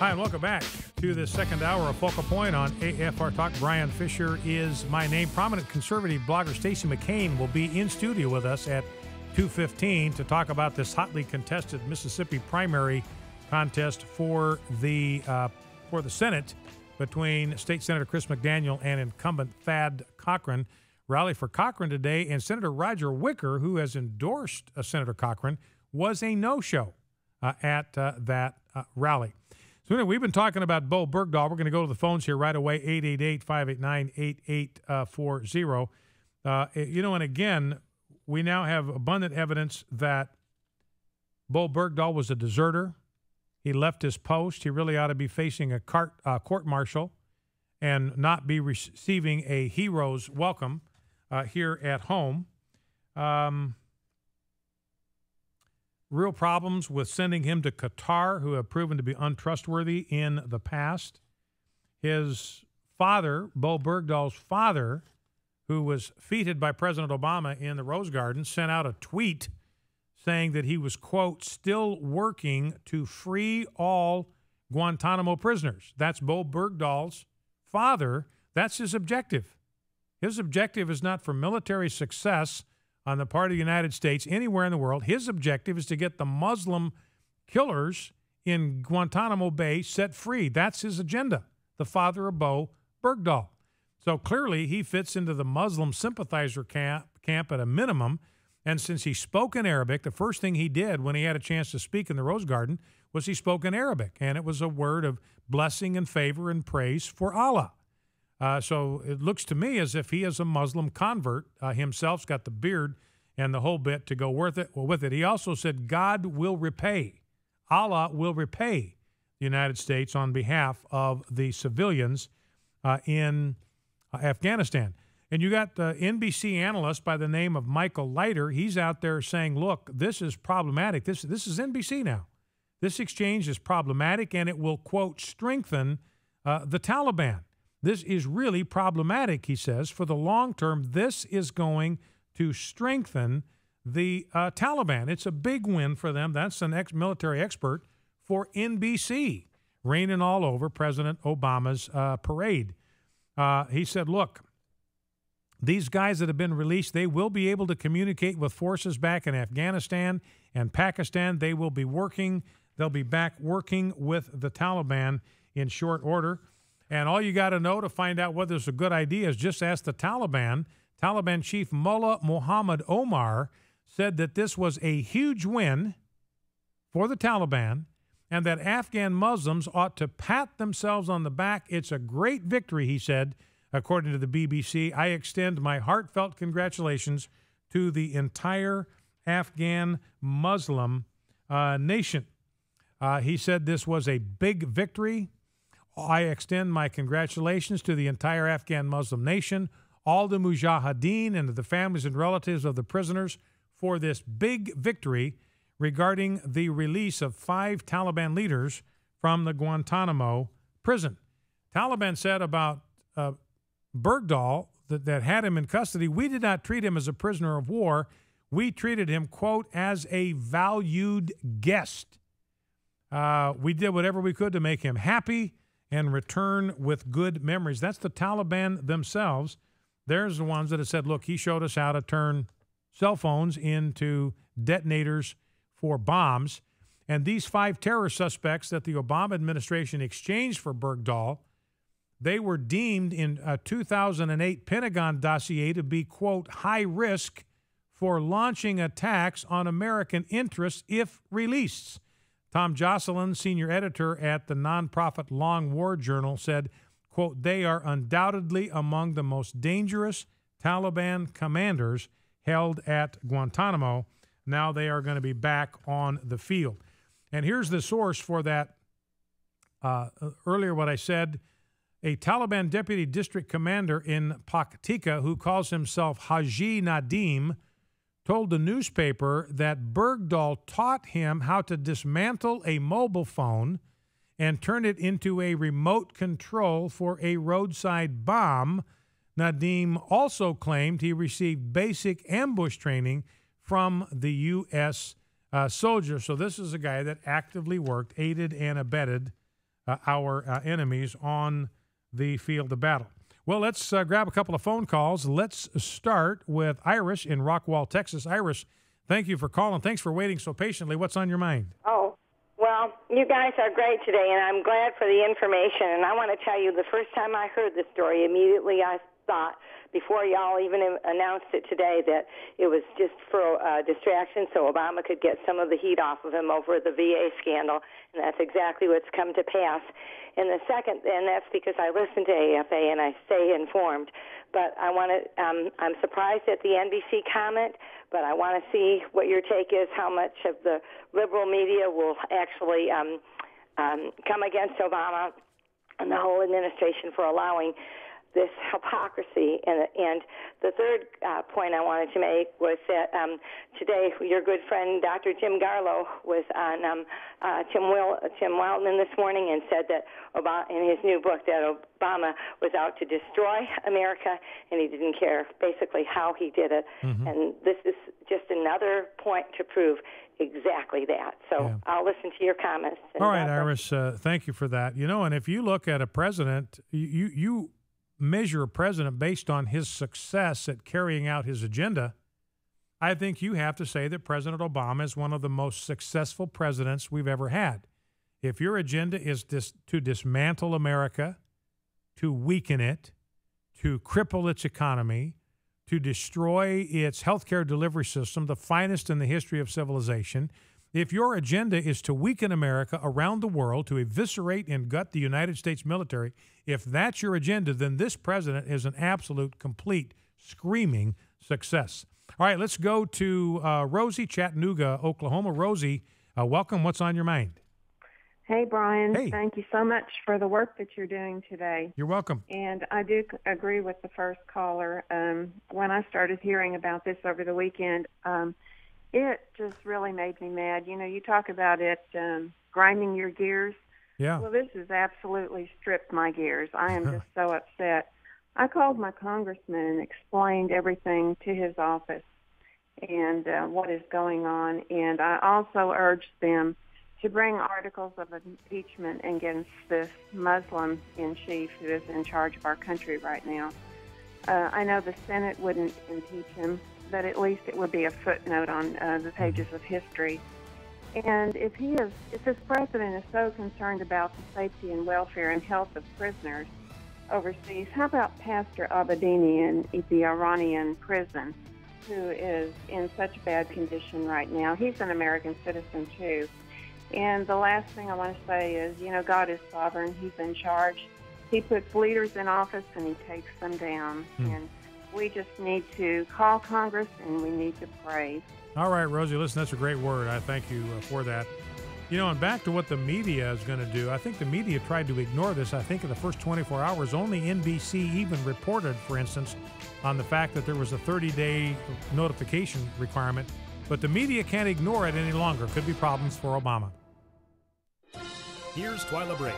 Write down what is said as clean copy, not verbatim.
Hi, and welcome back to the second hour of Focal Point on AFR Talk. Brian Fisher is my name. Prominent conservative blogger Stacey McCain will be in studio with us at 2:15 to talk about this hotly contested Mississippi primary contest for the Senate between State Senator Chris McDaniel and incumbent Thad Cochran. Rally for Cochran today, and Senator Roger Wicker, who has endorsed Senator Cochran, was a no-show at that rally. So anyway, we've been talking about Bo Bergdahl. We're going to go to the phones here right away, 888-589-8840. And again, we now have abundant evidence that Bo Bergdahl was a deserter. He left his post. He really ought to be facing a court-martial and not be receiving a hero's welcome here at home. Real problems with sending him to Qatar, who have proven to be untrustworthy in the past. His father, Bo Bergdahl's father, who was feted by President Obama in the Rose Garden, sent out a tweet saying that he was, quote, still working to free all Guantanamo prisoners. That's Bo Bergdahl's father. That's his objective. His objective is not for military success on the part of the United States anywhere in the world. His objective is to get the Muslim killers in Guantanamo Bay set free. That's his agenda, the father of Bo Bergdahl. So clearly he fits into the Muslim sympathizer camp at a minimum. And since he spoke in Arabic, the first thing he did when he had a chance to speak in the Rose Garden was he spoke in Arabic. And it was a word of blessing and favor and praise for Allah. So it looks to me as if he is a Muslim convert himself. He's got the beard and the whole bit to go with it. He also said God will repay. Allah will repay the United States on behalf of the civilians in Afghanistan. And you got the NBC analyst by the name of Michael Leiter. He's out there saying, look, this is problematic. This is NBC now. This exchange is problematic, and it will, quote, strengthen the Taliban. This is really problematic, he says. For the long term, this is going to strengthen the Taliban. It's a big win for them. That's an ex-military expert for NBC, raining all over President Obama's parade. He said, look, these guys that have been released, they will be able to communicate with forces back in Afghanistan and Pakistan. They will be working. They'll be back working with the Taliban in short order. And all you got to know to find out whether it's a good idea is just ask the Taliban. Taliban chief Mullah Muhammad Omar said that this was a huge win for the Taliban and that Afghan Muslims ought to pat themselves on the back. It's a great victory, he said, according to the BBC. I extend my heartfelt congratulations to the entire Afghan Muslim nation. He said this was a big victory. I extend my congratulations to the entire Afghan Muslim nation, all the mujahideen, and to the families and relatives of the prisoners for this big victory regarding the release of 5 Taliban leaders from the Guantanamo prison. Taliban said about Bergdahl that had him in custody, we did not treat him as a prisoner of war. We treated him, quote, as a valued guest. We did whatever we could to make him happy and return with good memories. That's the Taliban themselves. There's the ones that have said, look, he showed us how to turn cell phones into detonators for bombs. And these 5 terror suspects that the Obama administration exchanged for Bergdahl, they were deemed in a 2008 Pentagon dossier to be, quote, high risk for launching attacks on American interests if released. Tom Jocelyn, senior editor at the nonprofit Long War Journal, said, quote, they are undoubtedly among the most dangerous Taliban commanders held at Guantanamo. Now they are going to be back on the field. And here's the source for that. Earlier what I said, a Taliban deputy district commander in Paktika who calls himself Haji Nadim told the newspaper that Bergdahl taught him how to dismantle a mobile phone and turn it into a remote control for a roadside bomb. Nadim also claimed he received basic ambush training from the U.S. soldiers. So this is a guy that actively worked, aided and abetted our enemies on the field of battle. Well, let's grab a couple of phone calls. Let's start with Iris in Rockwall, Texas. Iris, thank you for calling. Thanks for waiting so patiently. What's on your mind? Oh, well, you guys are great today, and I'm glad for the information. And I want to tell you, the first time I heard the story, immediately I thought, before y'all even announced it today, that it was just for distraction so Obama could get some of the heat off of him over the VA scandal, and that's exactly what's come to pass. And the second, and that's because I listen to AFA and I stay informed, but I want to, I'm surprised at the NBC comment, but I want to see what your take is, how much of the liberal media will actually come against Obama and the whole administration for allowing this hypocrisy. And the third point I wanted to make was that today your good friend Dr. Jim Garlow was on Tim Wildman this morning and said that Obama, in his new book, that Obama was out to destroy America and he didn't care basically how he did it. Mm-hmm. And this is just another point to prove exactly that. So yeah. I'll listen to your comments. All right, Iris, thank you for that. You know, and if you look at a president, you measure a president based on his success at carrying out his agenda, I think you have to say that President Obama is one of the most successful presidents we've ever had. If your agenda is to dismantle America, to weaken it, to cripple its economy, to destroy its healthcare delivery system, the finest in the history of civilization, if your agenda is to weaken America around the world, to eviscerate and gut the United States military, if that's your agenda, then this president is an absolute, complete, screaming success. All right, let's go to Rosie, Chattanooga, Oklahoma. Rosie, welcome. What's on your mind? Hey, Brian. Hey. Thank you so much for the work that you're doing today. You're welcome. And I do agree with the first caller. When I started hearing about this over the weekend, it just really made me mad. You know, you talk about it grinding your gears. Yeah. Well, this has absolutely stripped my gears. I am just so upset. I called my congressman and explained everything to his office and what is going on. And I also urged them to bring articles of impeachment against this Muslim in chief who is in charge of our country right now. I know the Senate wouldn't impeach him, but at least it would be a footnote on the pages of history. And if this president is so concerned about the safety and welfare and health of prisoners overseas, how about Pastor Abedini in the Iranian prison, who is in such bad condition right now? He's an American citizen too. And the last thing I want to say is, you know, God is sovereign. He's in charge. He puts leaders in office and he takes them down. And we just need to call Congress and we need to pray. All right, Rosie, listen, that's a great word. I thank you for that. You know, and back to what the media is going to do, I think the media tried to ignore this. I think in the first 24 hours, only NBC even reported, for instance, on the fact that there was a 30-day notification requirement. But the media can't ignore it any longer. Could be problems for Obama. Here's Twyla Brace.